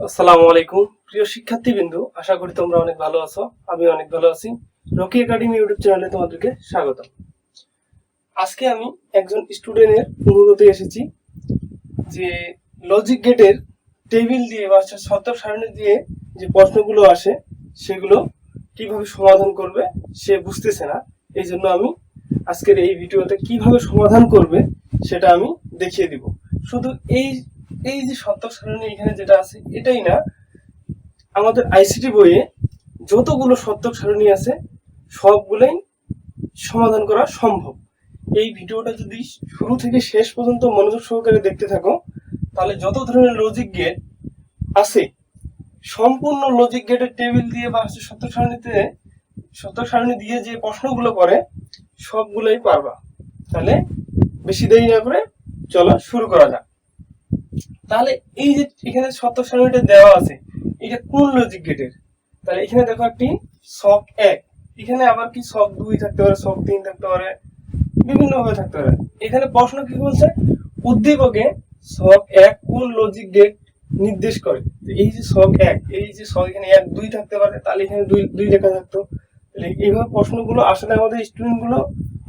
আসসালামু আলাইকুম প্রিয় শিক্ষার্থীবৃন্দু, আশা করি তোমরা অনেক ভালো আছো। আমি অনেক ভালো আছি। রকি একাডেমি ইউটিউব চ্যানেলে তোমাদেরকে স্বাগত। আজকে আমি একজন স্টুডেন্টের অনুরোধে এসেছি যে লজিক গেটের টেবিল দিয়ে বা শর্ত সারণী দিয়ে যে প্রশ্নগুলো আসে সেগুলো কিভাবে সমাধান করবে সে বুঝতেছে না। এই জন্য আমি আজকের এই ভিডিওতে কিভাবে সমাধান করবে সেটা আমি দেখিয়ে দিব। শুধু এই এই যে শর্ত সারণী এখানে যেটা আছে এটাই না, আমাদের আইসিটি বইয়ে যতগুলো শর্তক সারণী আছে সবগুলোই সমাধান করা সম্ভব। এই ভিডিওটা যদি শুরু থেকে শেষ পর্যন্ত মনোযোগ সহকারে দেখতে থাকো তাহলে যত ধরনের লজিক গেট আছে সম্পূর্ণ লজিক গেটের টেবিল দিয়ে বা শর্তক সারণী দিয়ে যে প্রশ্নগুলো করে সবগুলোই পারবা। তাহলে বেশি দেরি না করে চলো শুরু করা যাক। তাহলে এই যে এখানে শর্তক সারণীটা দেওয়া আছে এটা কোন লজিক গেটের? তাহলে এখানে দেখো একটি শক 1, এখানে আবার কি শক 2 থাকতে পারে, শক 3 থাকতে পারে, বিভিন্ন ভাবে থাকতে পারে। এখানে প্রশ্ন কি বলছে, উদ্দীপকে শক 1 কোন লজিক গেট নির্দেশ করে। এই যে শক 1, এই যে শক এখানে 1 2 থাকতে পারে, তাহলে এখানে 2 লেখা থাকতো। এইভাবে প্রশ্নগুলো আসলে আমাদের স্টুডেন্ট গুলো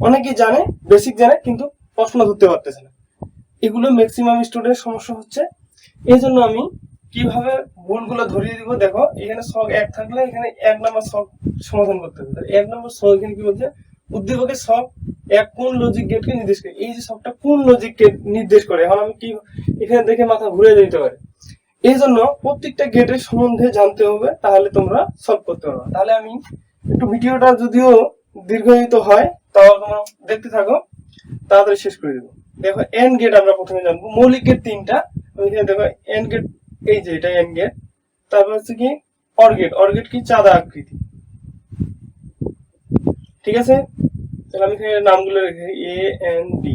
অনেকেই জানে, বেসিক জানে, কিন্তু প্রশ্ন ধরতে পারতেছে না। এগুলো ম্যাক্সিমাম স্টুডেন্টের সমস্যা হচ্ছে। এই জন্য আমি কিভাবে ভুলগুলো ধরিয়ে দিব। দেখো এখানে শক 1 থাকলে এখানে 1 নম্বর শক সমাধান করতে হবে। 1 নম্বর শক এখানে কি বলছে, উদ্দীপকে শক 1 কোন লজিক গেটকে নির্দেশ করে। এই যে শকটা কোন লজিক গেট নির্দেশ করে, এখন আমি কি এখানে দেখে মাথা ঘুরে যেতে পারে। এই জন্য প্রত্যেকটা গেটের সম্বন্ধে জানতে হবে, তাহলে তোমরা সলভ করতে পারবে। তাহলে আমি একটু ভিডিওটা যদিও দীর্ঘায়িত হয় তাও তোমরা দেখতে থাকো, তাড়াতাড়ি শেষ করে দেবো। দেখো এন্ড গেট আমরা প্রথমে জানবো। মৌলিক গেট 3টা। এখানে দেখো এন্ড গেট, এই যে এটা এন্ড গেট। তারপর হচ্ছে কি অর গেট। অর গেট কি চাঁদা আকৃতি, ঠিক আছে। তাহলে আমি এখানে নামগুলো রেখে এ এন ডি।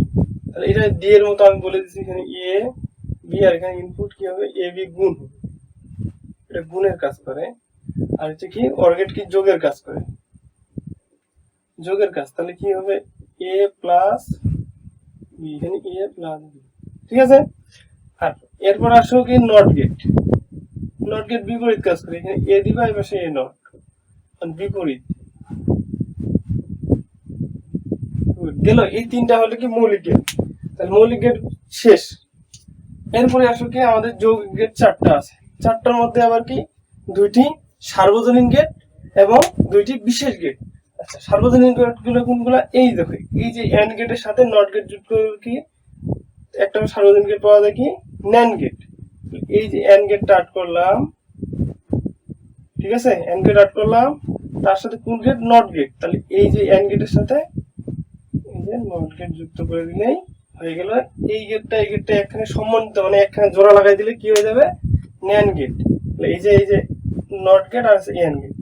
তাহলে এটা ডি এর মতো আমি বলে দিচ্ছি, এখানে এ বি, আর এখানে ইনপুট কি হবে, এ বি গুণ হবে, এটা গুণের কাজ করে। আর হচ্ছে কি অর গেট কি যোগের কাজ করে, যোগের কাজ। তাহলে কি হবে, এ প্লাস বি, এখানে এ প্লাস বি, ঠিক আছে। আর এরপর আসো কি নট গেট। নট গেট বিপরীত কাজ করে, এখানে এ দিবা, এই পাশে এ নট, আর বিপরীত গেল। এই 3টা হলো কি মৌলিক গেট। তাহলে মৌলিক গেট শেষ। এরপরে আসো কি আমাদের যৌগিক গেট 4টা আছে। 4টার মধ্যে আবার কি 2টি সার্বজনীন গেট এবং 2টি বিশেষ গেট। আচ্ছা, সার্বজনীন গেট গুলো কোনগুলো, এই দেখো এই যে এন্ড গেটের সাথে নট গেট যুক্ত করে কি একটা সার্বজনীন গেট পাওয়া যায়, কি ন্যান্ড গেট। এই যে এন্ড গেটটা আট করলাম, ঠিক আছে, এন্ড গেট আট করলাম, তার সাথে কোন গেট, নট গেট। তাহলে এই যে এন্ড গেটের সাথে এই যে নট গেট যুক্ত করে দিলেই হয়ে গেল। এই গেটটা এই গেটটা এখানে সম্বন্ধিত, মানে এখানে জোড়া লাগাই দিলে কি হয়ে যাবে, ন্যান্ড গেট। এই যে নট গেট আর এন্ড গেট।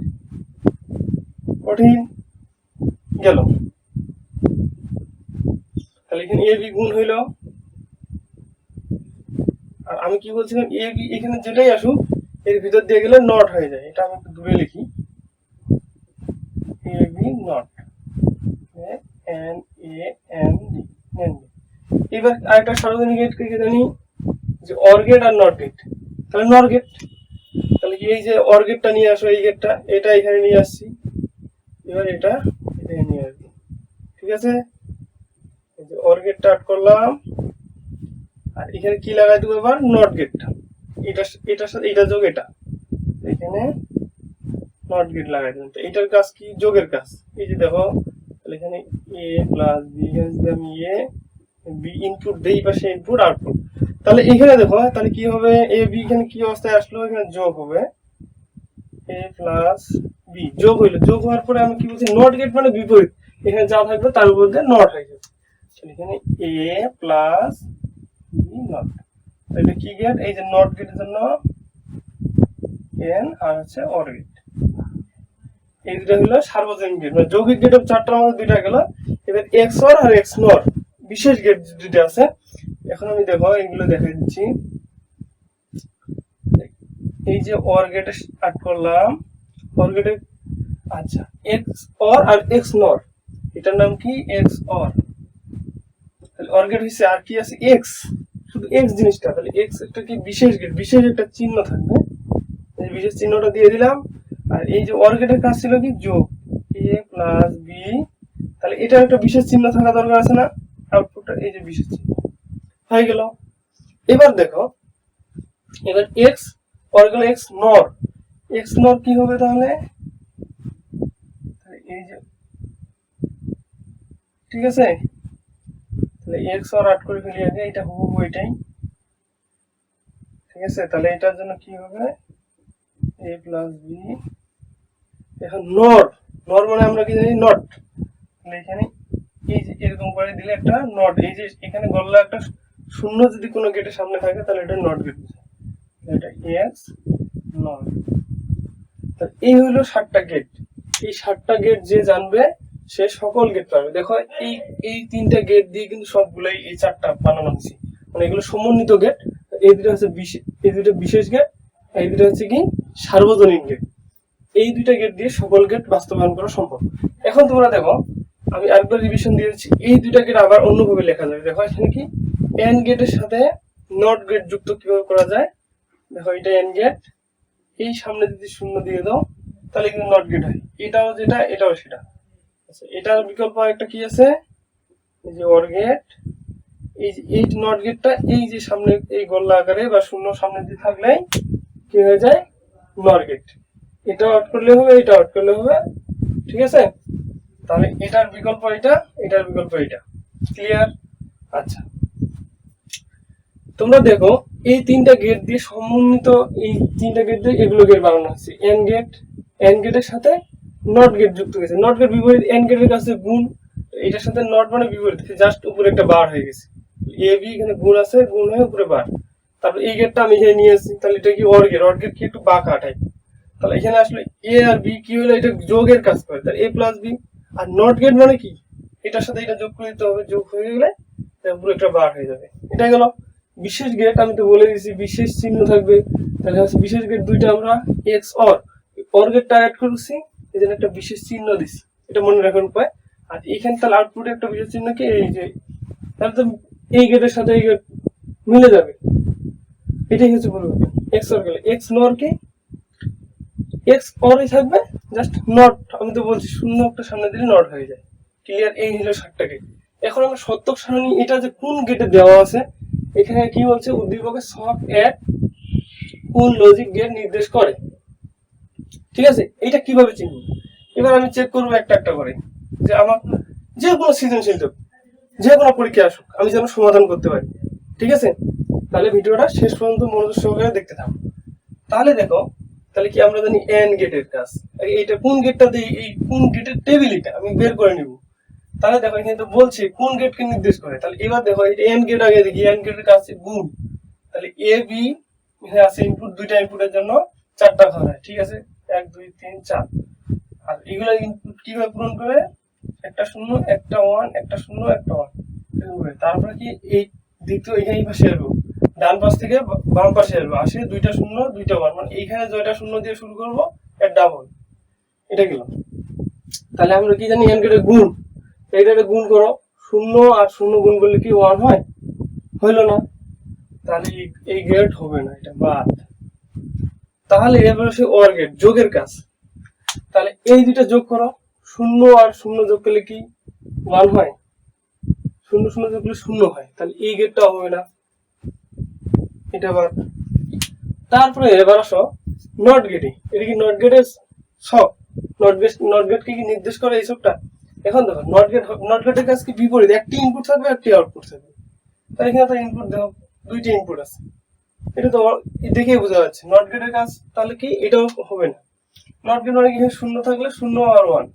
কঠিন গেল। তাহলে এখানে এ বি গুণ হইল। আর আমি কি বলছিলাম, এ বি এখানে যেটাই আসুক এর ভিতর দিয়ে গেলে নট হয়ে যায়। এটা আমি একটু দূরে লিখি, A B not, N A N D, N D. এবার আরেকটা সার্বজনীন গেট কে জানি যে অর গেট আর নট গেট। তাহলে নর গেট, তাহলে কি এই যে অর গেটটা নিয়ে আসো, এই গেটটা এটা এখানে নিয়ে আসছি, এবার এটা এখানে নিয়ে আসবো, ঠিক আছে। এই যে অর গেটটা আট করলাম, আর এখানে কি লাগাই দেবো এবার, নট গেটটা। এটার সাথে এটা যোগ, এটা এখানে নট গেট লাগাই দেবেন। তো এটার কাজ কি, যোগের কাজ। এই যে দেখো তাহলে এখানে এ প্লাস বি, এখানে যদি আমি এ বি ইনপুট দেই, পাশে ইনপুট আউটপুট। তাহলে এখানে দেখো তাহলে কি হবে, এ বি এখানে কি অবস্থায় আসলো, এখানে যোগ হবে, এ প্লাস বি যোগ হইলো। যোগ হওয়ার পরে আমি কি বলছি, নট গেট মানে বিপরীত, এখানে যা থাকবে তার উপর দিয়ে নট হয়ে যাবে। এখানে এ প্লাস বি নট, এটা কি গেট, এই যে নট গেটের জন্য এন, আর হচ্ছে অর গেট। এই দুটো হলো সার্বজনীন গেট, মানে যৌগিক গেট 4টার মধ্যে 2টা গেল। এবার এক্স অর আর এক্স নর বিশেষ গেট 2টা আছে। এখন আমি দেখো এগুলো দেখাই দিচ্ছি। এই যে অর গেটে আট করলাম, অর গেটে আচ্ছা এক্স অর আর এক্স নর, এটার নাম কি এক্স অর। তাহলে অর গেট হইছে, আর কি আছে এক্স, শুধু এক্স জিনিসটা। তাহলে এক্স একটা কি বিশেষ গেট, বিশেষ একটা চিহ্ন থাকবে, এই বিশেষ চিহ্নটা দিয়ে দিলাম। আর এই যে অর গেটের কাজ ছিল কি যোগ, a প্লাস বি, তাহলে এটা একটা বিশেষ চিহ্ন থাকা দরকার আছে না, আউটপুটটা এই যে বিশেষ চিহ্ন হয়ে গেল। এবার দেখো, এবার এক্স অর গেল এক্স নর, এক্স নর কি হবে তাহলে, এই যে ঠিক আছে, তাহলে এক্স অর আট করে ফেলি আগে, এটা হুবহু এটাই, ঠিক আছে। তাহলে এটার জন্য কি হবে, a প্লাস বি। এখন নর, নর মানে আমরা কি জানি নট, তাহলে এখানে এই যে এরকম করে দিলে একটা নট, এই যে এখানে গল্লা একটা শূন্য যদি কোনো গেটের সামনে থাকে তাহলে এটা নট গেট, এটা এক্স নট। এই হলো 7টা গেট। এই 7টা গেট যে জানবে সে সকল গেট পাবে। দেখো এই এই 3টা গেট দিয়ে কিন্তু সবগুলাই এই 4টা বানানো হয়েছে, মানে এগুলো সমন্বিত গেট। এই দুটো হচ্ছে এই দুটো বিশেষ গেট, এই দুটো হচ্ছে কি সার্বজনীন গেট। এই দুইটা গেট দিয়ে সকল গেট বাস্তবায়ন করা সম্ভব। এখন তোমরা দেখো, আমি আরেকবার রিভিশন দিয়ে দিচ্ছি, এই দুইটা গেট আবার অন্যভাবে লেখা যাবে। দেখো এখানে কি এন্ড গেটের সাথে নট গেট যুক্ত কিভাবে করা যায়। দেখো এটা এন্ড গেট, এই সামনে যদি শূন্য দিয়ে দাও তাহলে কিন্তু নট গেট হয়, এটাও যেটা এটাও সেটা। আচ্ছা, এটার বিকল্প একটা কি আছে, এই যে অর গেট, এই যে এই নট গেটটা এই যে সামনে এই গল্লা আকারে বা শূন্য সামনে দিয়ে থাকলে কি হয়ে যায় নট গেট। এটা আউট করলে হবে, এটা আউট করলে হবে, ঠিক আছে। তাহলে এটার বিকল্প এটা, এটার বিকল্প এটা, ক্লিয়ার। আচ্ছা, তোমরা দেখো এই 3টা গেট দিয়ে সমন্বিত, এই 3টা গেট দিয়ে এগুলো গেট বানানো হচ্ছে। এন্ড গেট, এন্ড গেটের সাথে নট গেট যুক্ত হয়েছে, নট গেট বিপরীত, এন্ড গেটের কাছে গুণ, এটার সাথে নট মানে বিপরীত, জাস্ট উপরে একটা বার হয়ে গেছে, এ বি এখানে গুণ আছে, গুণ হয়ে উপরে বার। তারপর এই গেটটা আমি এখানে নিয়ে আসছি, তাহলে এটা কি অর গেট, অর গেট কি একটু বাঁকা টাইপ। তাহলে এখানে আসলে এ আর বি কি হলো, এটা যোগের কাজ করে, তাহলে এ প্লাস বি। আর নট গেট মানে কি, এটার সাথে এটা যোগ করে দিতে হবে, যোগ হয়ে গেলে পুরো একটা বার হয়ে যাবে। এটা গেল বিশেষ গেট। আমি তো বলে দিয়েছি বিশেষ চিহ্ন থাকবে, তাহলে হচ্ছে বিশেষ গেট দুইটা আমরা এক্স অর গেটটা অ্যাড করছি, এই জন্য একটা বিশেষ চিহ্ন দিছি, এটা মনে রাখার উপায়। আর এখানে তাহলে আউটপুটে একটা বিশেষ চিহ্ন কি, এই যে তাহলে তো এই গেটের সাথে এই গেট মিলে যাবে, এটাই হচ্ছে পরিবর্তন। এক্স অর গেলে এক্স নর কি এক্স অরই থাকবে, জাস্ট নট, আমি তো বলছি শূন্য একটা সামনে দিলে নট হয়ে যায়, ক্লিয়ার। এই হলো 7টা গেট। এখন আমরা সত্যক সারণী এটা যে কোন গেটে দেওয়া আছে, এখানে কি বলছে, উদ্দীপকের সব এক কোন লজিক গেট নির্দেশ করে, ঠিক আছে। এটা কিভাবে চিনব, এবার আমি চেক করবো একটা একটা করে, যে আমার যে কোনো সৃজনশীল যে কোনো পরীক্ষা আসুক আমি যেন সমাধান করতে পারি, ঠিক আছে। তাহলে ভিডিওটা শেষ পর্যন্ত মনোযোগ সহকারে দেখতে থাকো। তাহলে দেখো, তাহলে কি আমরা জানি এন্ড গেটের কাজ, এইটা কোন গেটটা দিয়ে, এই কোন গেটের টেবিল এটা আমি বের করে নিব। তাহলে দেখো এখানে তো বলছে কোন গেটকে নির্দেশ করে, তাহলে এবার দেখো এটা এন্ড গেট, আগে দেখি এন্ড গেটের কাজ গুণ, তাহলে এ বি এখানে আছে ইনপুট, দুইটা ইনপুটের জন্য 4টা ঘর হয়, ঠিক আছে, 1 2 3 4। আর এগুলা ইনপুট কিভাবে পূরণ করে, একটা শূন্য একটা ওয়ান, একটা শূন্য একটা ওয়ান, তারপরে কি এই দ্বিতীয় এখানে এই পাশে আসবো, ডান পাশ থেকে বাম পাশে আসবো, আসে দুইটা শূন্য দুইটা ওয়ান, মানে এইখানে জয়টা শূন্য দিয়ে শুরু করবো, এর ডাবল, এটা গেল। তাহলে আমরা কি জানি এন্ড গেটের গুণ, এইটা গুণ করো, শূন্য আর শূন্য গুণ করলে কি ওয়ান হয়, হইলো না, তাহলে এই গেট হবে না, এটা বাদ। তাহলে এবার সে অর গেট, যোগের কাজ, তাহলে এই দুইটা যোগ করো, শূন্য আর শূন্য যোগ করলে কি ওয়ান হয়, শূন্য শূন্য যোগ করলে শূন্য হয়, তাহলে এই গেটটা হবে না, এটা বাদ। তারপরে এবার আসো নট গেটে, এটা কি নট গেটের সব, নট গেট কি নির্দেশ করে এই সবটা। এখন দেখো নট গেটের কাজ কি বিপরীত, একটি ইনপুট থাকবে একটি আউটপুট থাকবে, তাই এখানে তো ইনপুট দেখো দুইটা ইনপুট আছে, এটা তো দেখেই বোঝা যাচ্ছে নট গেটের কাজ। তাহলে কি এটাও হবে না, নট গেট মানে কি শূন্য থাকলে শূন্য আর ওয়ান,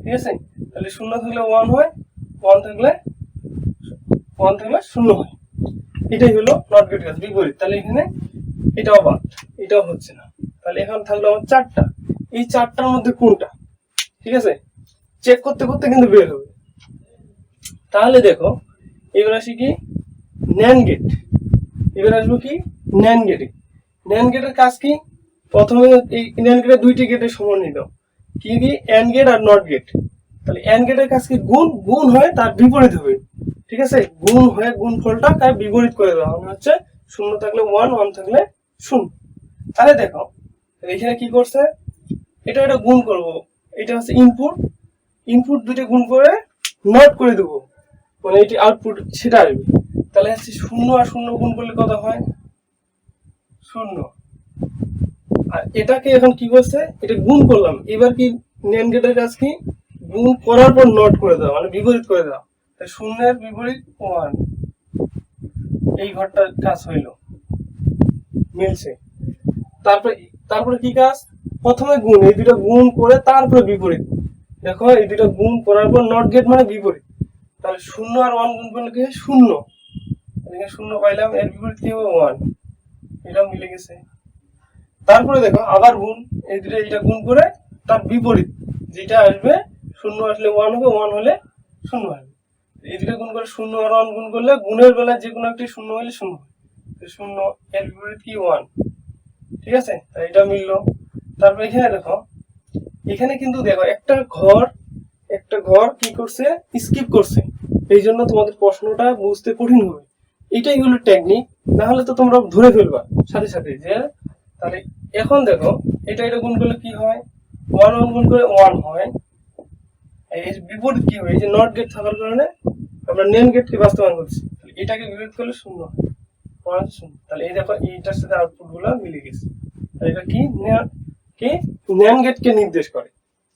ঠিক আছে। তাহলে শূন্য থাকলে ওয়ান হয়, ওয়ান থাকলে শূন্য হয়, এটাই হলো নট গেটের কাজ বিপরীত। তাহলে এখানে এটাও বাদ, এটাও হচ্ছে না। তাহলে এখন থাকলো আমার 4টা, এই 4টার মধ্যে কোনটা, ঠিক আছে, চেক করতে করতে কিন্তু বের হবে। তাহলে দেখো এবার আসি কি ন্যান্ড গেট, এবার আসবো কি ন্যান্ড গেটে। ন্যান্ড গেটের কাজ কি, প্রথমে এই ন্যান্ড গেটের দুইটি গেটের সমন্বিত, কি কি এন্ড গেট আর নট গেট। তাহলে এন্ড গেটের কাজ কি গুণ, গুণ হয় তার বিপরীত হবে, ঠিক আছে, গুণ হয়ে গুণ ফলটা তার বিপরীত করে দেওয়া, মানে হচ্ছে শূন্য থাকলে ওয়ান, ওয়ান থাকলে শূন্য। তাহলে দেখো এখানে কি করছে, এটা এটা গুণ করব, এটা হচ্ছে ইনপুট, ইনপুট দুটো গুণ করে নট করে দেবো, মানে এটি আউটপুট সেটা আসবে। তাহলে হচ্ছে 0 আর 0 গুণ করলে কত হয়, 0। আর এটাকে এখন কি করছে, এটা গুণ করলাম, এবার কি NAND গেটের কাজ কি, গুণ করার পর নট করে দেওয়া, মানে বিপরীত করে দেওয়া। তাই 0 এর বিপরীত 1, এই ঘরটার কাজ হইল, মিলছে। তারপরে তারপরে কি কাজ, প্রথমে গুণ, এই দুটো গুণ করে তারপরে বিপরীত। দেখো এই দুটো গুণ করার পর নট গেট মানে বিপরীত। তাহলে 0 আর 1 গুণ করলে কি হয়, 0, এখানে 0 পাইলাম, এর বিপরীত কি হবে 1, এটাও মিলে গেছে। তারপরে দেখো আবার গুণ, এই দুটো এটা গুণ করে তার বিপরীত যেটা আসবে, 0 আসলে 1 হবে, 1 হলে 0 হবে। এই দুটো গুণ করে 0 আর 1 গুণ করলে গুণের বেলায় যে কোনো একটি 0 হলে 0 হবে, 0 এর বিপরীত কি 1, ঠিক আছে, তাই এটা মিললো। তারপর এখানে দেখো, এখানে কিন্তু দেখো একটা ঘর কি করছে, স্কিপ করছে, এই জন্য তোমাদের প্রশ্নটা বুঝতে কঠিন হবে। এটাই হলো টেকনিক, না হলে তো তোমরা ধরে ফেলবা সাথে সাথে যে। তাহলে এখন দেখো এটা গুণ করলে কি হয়, 1 1 গুণ করে 1 হয়, এর বিপরীত কি হবে, এই যে নট গেট থাকার কারণে আমরা NAND গেটকে বাস্তবায়ন করছি, এটাকে বিপরীত করলে 0 হয়, 1 0। তাহলে এই দেখো এইটার সাথে আউটপুট গুলো মিলে গেছে। এটা কি NAND গেটকে নির্দেশ করে।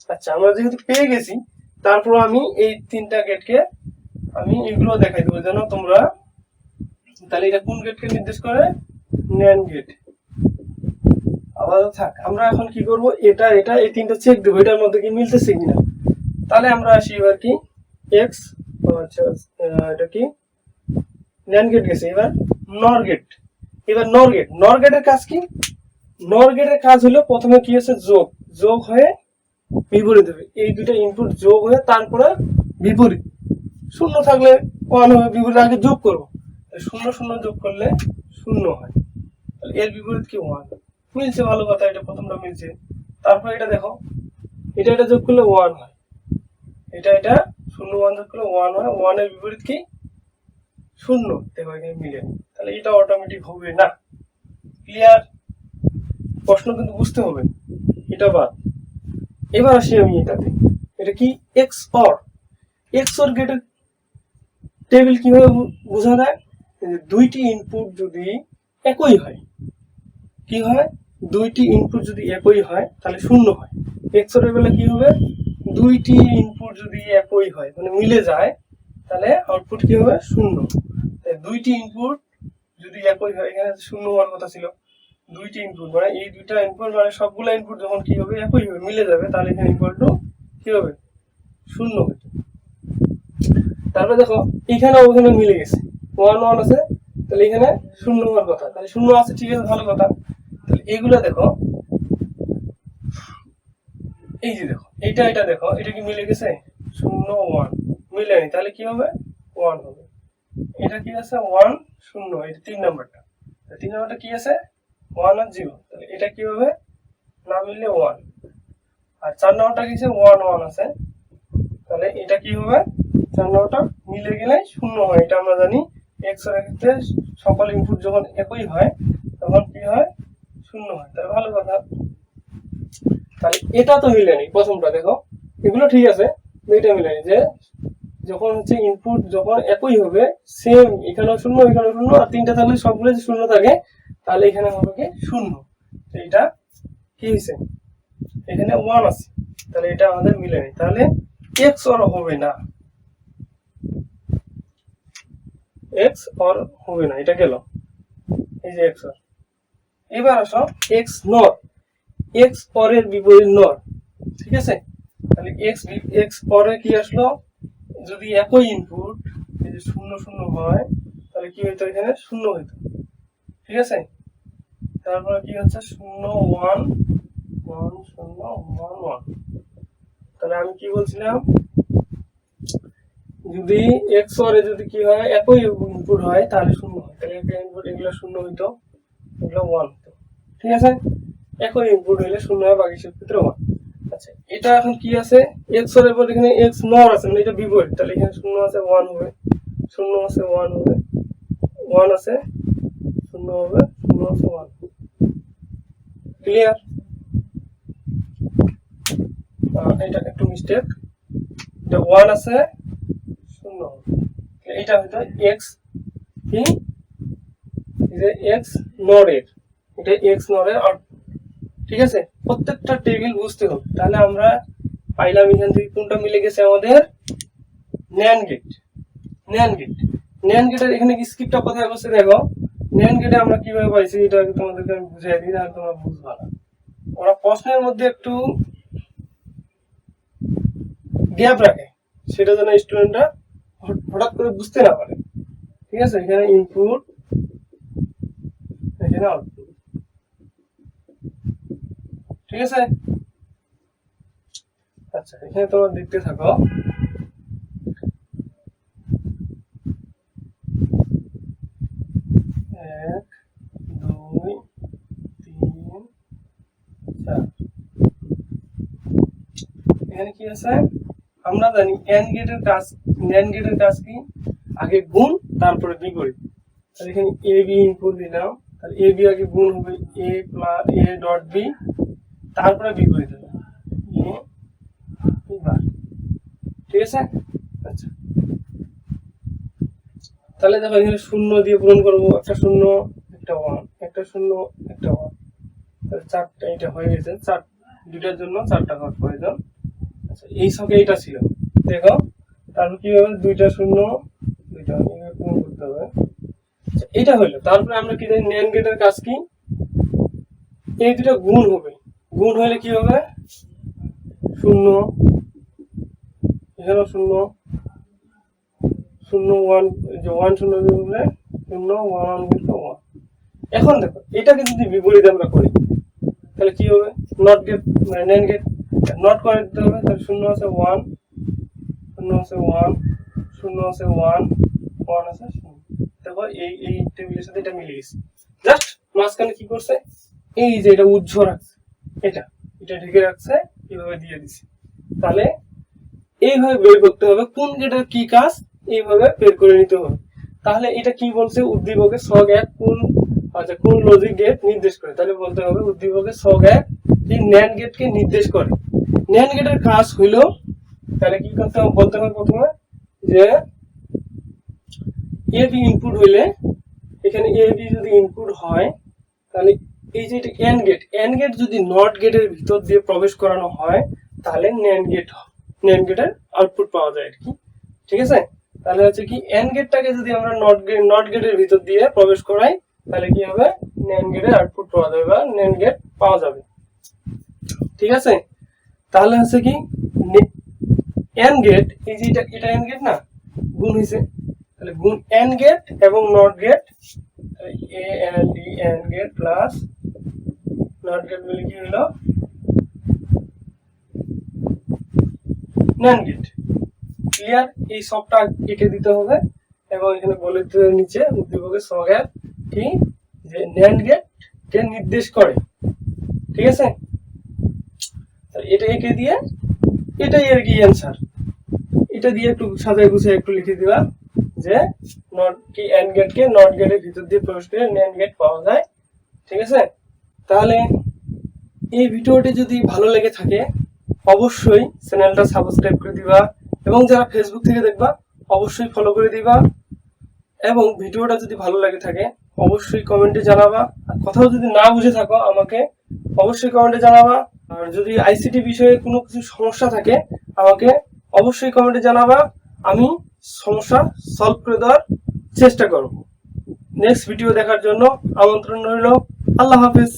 আচ্ছা, আমরা যেহেতু পেয়ে গেছি, তারপর আমি এই তিনটা গেটকে আমি এগুলো দেখাই দেবো যেন তোমরা, তাহলে এটা কোন গেটকে নির্দেশ করে, NAND গেট। আবার থাক, আমরা এখন কি করব, এটা এটা এই তিনটা চেক দেবো এটার মধ্যে কি মিলতেছে কিনা। তাহলে আমরা আসি এবার কি এক্স, আচ্ছা এটা কি NAND গেট গেছে, এবার NOR গেট। এবার NOR গেটের কাজ কি, NOR গেটের কাজ হলো প্রথমে কি আছে, যোগ হয়ে বিপরীত হবে, এই দুটো ইনপুট যোগ হয়ে তারপরে বিপরীত, 0 থাকলে 1 হবে, বিপরীত আগে যোগ করবো, 0 0 যোগ করলে 0 হয়, তাহলে এর বিপরীত কি 1, মিলছে, ভালো কথা, এটা প্রথমটা মিলছে। তারপর এটা দেখো, এটা যোগ করলে 1 হয়, এটা 0 1 যোগ করলে 1 হয়, 1 এর বিপরীত কি 0, দেখো এখানে মিলে, তাহলে এটা অটোমেটিক হবে না। ক্লিয়ার, প্রশ্ন কিন্তু বুঝতে হবে, এটা বাদ। এবার আসি আমি এটাতে, এটা কি XOR গেটের টেবিল কিভাবে বোঝা যায়, দুইটি ইনপুট যদি একই হয়, কি হয়, দুইটি ইনপুট যদি একই হয় তাহলে 0 হয়। XOR এর বেলা কি হবে, দুইটি ইনপুট যদি একই হয় মানে মিলে যায়, তাহলে আউটপুট কি হবে 0। দুইটি ইনপুট যদি একই হয়, এখানে 0 হওয়ার কথা ছিল, দুইটি ইনপুট মানে এই দুইটা ইনপুট মানে সবগুলো ইনপুট যখন কি হবে, একই হবে, মিলে যাবে, তাহলে এখানে ইকুয়াল টু কি হবে, 0 হবে। তারপরে দেখো এখানে ওখানে মিলে গেছে, 1 1 আছে, তাহলে এখানে 0 হওয়ার কথা, তাহলে 0 আছে, ঠিক আছে, ভালো কথা। তাহলে এইগুলো দেখো, এই যে দেখো এটা দেখো, এটা কি মিলে গেছে, 0 1 মিলেনি, তাহলে কি হবে 1 হবে। এটা কি আছে 1 0, এটা 3 নাম্বারটা, 3 নাম্বারটা কি আছে 1 আর 0, তাহলে এটা কি হবে, না মিললে 1। আর 4 নাম্বারটা কি আছে 1 1 আছে, তাহলে এটা কি হবে, 4 নাম্বারটা মিলে গেলে 0 হয়, এটা আমরা জানি। XOR এর ক্ষেত্রে সকল ইনপুট যখন একই হয় তখন কি হয়, 0 হয়, তাহলে ভালো কথা। তাহলে এটা তো মিলেনি, প্রথমটা দেখো, এগুলো ঠিক আছে, এটা মিলেনি, যে যখন হচ্ছে ইনপুট যখন একই হবে, সেম এখানেও 0 এখানেও 0, আর তিনটা থাকলে সবগুলো যদি 0 থাকে তাহলে এখানে হবে কি 0। এটা কি হয়েছে, এখানে 1 আছে, তাহলে এটা আমাদের মিলেনি, তাহলে XOR হবে না, XOR হবে না, এটা গেল, এই যে XOR। এবার আসো XNOR, XOR এর বিপরীত NOR, ঠিক আছে। তাহলে XOR এ কি আসলো, যদি একই ইনপুট এই যে 0 0 হয় তাহলে কি হইতো, এখানে 0 হইতো, ঠিক আছে। তারপরে কি হচ্ছে 0 1 1 0 1 1, তাহলে আমি কি বলছিলাম, যদি XOR এ যদি কি হয়, একই ইনপুট হয় তাহলে 0 হয়, তাহলে একটা ইনপুট এগুলো 0 হইতো, এগুলো 1 হইতো, ঠিক আছে। একই ইনপুট হইলে 0 হয়, বাকি সব ক্ষেত্রে 1। আচ্ছা, এটা এখন কি আছে, XOR এর পর এখানে XNOR আছে, মানে এটা বিপরীত, তাহলে এখানে 0 আছে 1 হবে, 0 আছে 1 হবে, 1 আছে 0 হবে, 0 আছে 1। ক্লিয়ার? এটা একটু মিস্টেক, এটা 1 আছে 0, এটা হয়তো x কি যে x নর এর, এটা x নর এর আউটপুট। ঠিক আছে, প্রত্যেকটা টেবিল বুঝতে হবে। তাহলে আমরা পাইলাম এখান থেকে কোনটা মিলে গেছে আমাদের NAND গেট। NAND গেটের এখানে স্ক্রিপ্টটা কোথায় বসে দেখো। NAND গেটে আমরা কিভাবে পাইছি এটা তোমাদেরকে আমি বুঝিয়ে দিই, তাহলে তোমরা বুঝবা না। ওরা প্রশ্নের মধ্যে একটু গ্যাপ রাখে, সেটা যেন স্টুডেন্টরা হঠাৎ করে বুঝতে না পারে। ঠিক আছে, এখানে ইনপুট, এখানে আউটপুট। ঠিক আছে, আচ্ছা এখানে তোমরা দেখতে থাকো। 1 2 3 4, এখানে কি আছে আমরা জানি NAND গেটের কাজ কি, আগে গুণ তারপরে বিপরীত। তাহলে এখানে AB ইনপুট দিলাম, তাহলে AB আগে গুণ হবে A plus A dot B, তারপরে বিপরীত হবে A বার। ঠিক আছে, আচ্ছা তাহলে দেখো এখানে 0 দিয়ে পূরণ করব, একটা 0 একটা 1, একটা 0 একটা 1, তাহলে 4টা এটা হয়ে গেছে। 4 দুটার জন্য 4টা ঘর প্রয়োজন। আচ্ছা এই সঙ্গে এটা ছিল দেখো, তারপর কি হবে 2টা 0 2টা এভাবে পূরণ করতে হবে। আচ্ছা এটা হলো, তারপরে আমরা কি জানি NAND গেটের কাজ কি, এই দুটো গুণ হবে, গুণ হলে কি হবে 0 এখানে 0 0 1, যে 1 0 দিলে 0 1 1। এখন দেখো এটাকে যদি বিপরীত আমরা করি তাহলে কি হবে, নট গেট মানে NAND গেট নট করে দিতে হবে। তাহলে 0 আছে 1 0 আছে 1 0 আছে 1 1 আছে 0। দেখো এই টেবিলের সাথে এটা মিলে গেছে। জাস্ট মাঝখানে কি করছে, এই যে এটা উজ্জ্ব রাখছে, এটা ঢেকে রাখছে, এইভাবে দিয়ে দিছে। তাহলে এইভাবে বের করতে হবে কোন গেটের কি কাজ, এইভাবে বের করে নিতে হবে। তাহলে এটা কি বলছে, উদ্দীপকে ছক 1 কোন লজিক গেট নির্দেশ করে। তাহলে বলতে হবে উদ্দীপকে ছক 1 এই NAND গেটকে নির্দেশ করে। NAND গেটের কাজ হইলো, তাহলে কি করতে হবে বলতে হবে প্রথমে যে AB ইনপুট হইলে, এখানে AB যদি ইনপুট হয় তাহলে এই যে AND গেট যদি নট গেটের ভিতর দিয়ে প্রবেশ করানো হয় তাহলে NAND গেটের আউটপুট পাওয়া যায় আর কি। ঠিক আছে, তাহলে হচ্ছে কি AND গেটটাকে যদি আমরা নট গেটের ভিতর দিয়ে প্রবেশ করাই তাহলে কি হবে, NAND গেটের আউটপুট পাওয়া যাবে বা NAND গেট পাওয়া যাবে। ঠিক আছে, তাহলে হচ্ছে কি AND গেট, এই যে এটা AND গেট না, গুণ হইছে, তাহলে গুণ AND গেট এবং not gate, AND gate plus not gate বলে কি হলো NAND গেট। ক্লিয়ার, এই সবটা এঁকে দিতে হবে এবং এখানে বলে দিতে নিচে উদ্দীপকের ছক 1 কি যে NAND গেট কে নির্দেশ করে। ঠিক আছে, এটা এঁকে দিয়ে এটাই আর কি অ্যান্সার। এটা দিয়ে একটু সাজায় গুছিয়ে একটু লিখে দিবা যে AND গেটকে নট গেটের ভিতর দিয়ে প্রবেশ করে NAND গেট পাওয়া যায়। ঠিক আছে, তাহলে এই ভিডিওটি যদি ভালো লেগে থাকে অবশ্যই চ্যানেলটা সাবস্ক্রাইব করে দিবা এবং যারা ফেসবুক থেকে দেখবা অবশ্যই ফলো করে দিবা এবং ভিডিওটা যদি ভালো লাগে থাকে অবশ্যই কমেন্টে জানাবা। আর কোথাও যদি না বুঝে থাকো আমাকে অবশ্যই কমেন্টে জানাবা। আর যদি আইসিটি বিষয়ে কোনো কিছু সমস্যা থাকে আমাকে অবশ্যই কমেন্টে জানাবা, আমি সমস্যা সলভ করে দেওয়ার চেষ্টা করব। নেক্সট ভিডিও দেখার জন্য আমন্ত্রণ রইল। আল্লাহ হাফেজ।